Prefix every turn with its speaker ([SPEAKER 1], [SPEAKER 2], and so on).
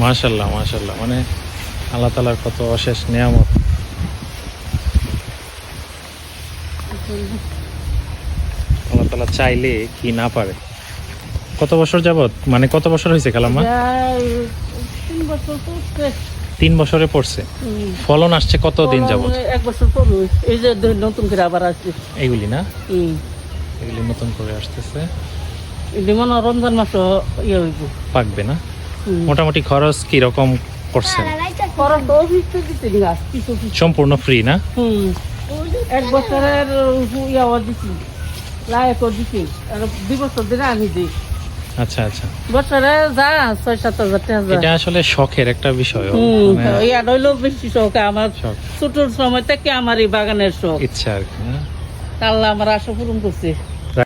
[SPEAKER 1] মাশাআল্লাহ মাশাআল্লাহ, মানে আল্লাহ তাআলার কত অশেষ নিয়ামত। আল্লাহ তাআলা চাইলে কি না পারে। কত বছর যাবত, মানে কত বছর হয়েছে খালাম্মা?
[SPEAKER 2] 3 বছর পড়ছে।
[SPEAKER 1] 3 বছরে পড়ছে। ফলন আসছে কত দিন যাবত?
[SPEAKER 2] 1 বছর পর এই যে নতুন করে আবার আসছে
[SPEAKER 1] এইগুলি না, এগুলি নতুন করে আসতেছে।
[SPEAKER 2] যেমন রমজান মাস ইয়ে হইব,
[SPEAKER 1] পাকবে না। মোটামুটি খরচ কি রকম করছেন?
[SPEAKER 2] খরচ তো অফিসে দিতে গাছ কিছু কিছু।
[SPEAKER 1] সম্পূর্ণ ফ্রি না?
[SPEAKER 2] 1 বছরের ইয়াও দিছি, লাইকও দিছি, আর 2 বছর ধরে আমি দিই।
[SPEAKER 1] আচ্ছা আচ্ছা,
[SPEAKER 2] বছরে যা 6-7 হাজার টাকা।
[SPEAKER 1] এটা আসলে শখের একটা বিষয়।
[SPEAKER 2] ইয়া হইলো বেশি শখ আমার,
[SPEAKER 1] শখ,
[SPEAKER 2] ছোট সময় থেকে আমার এই বাগানের শখ।
[SPEAKER 1] ইচ্ছা আর কি।
[SPEAKER 2] আল্লাহ আমার আশা পূরণ করছে।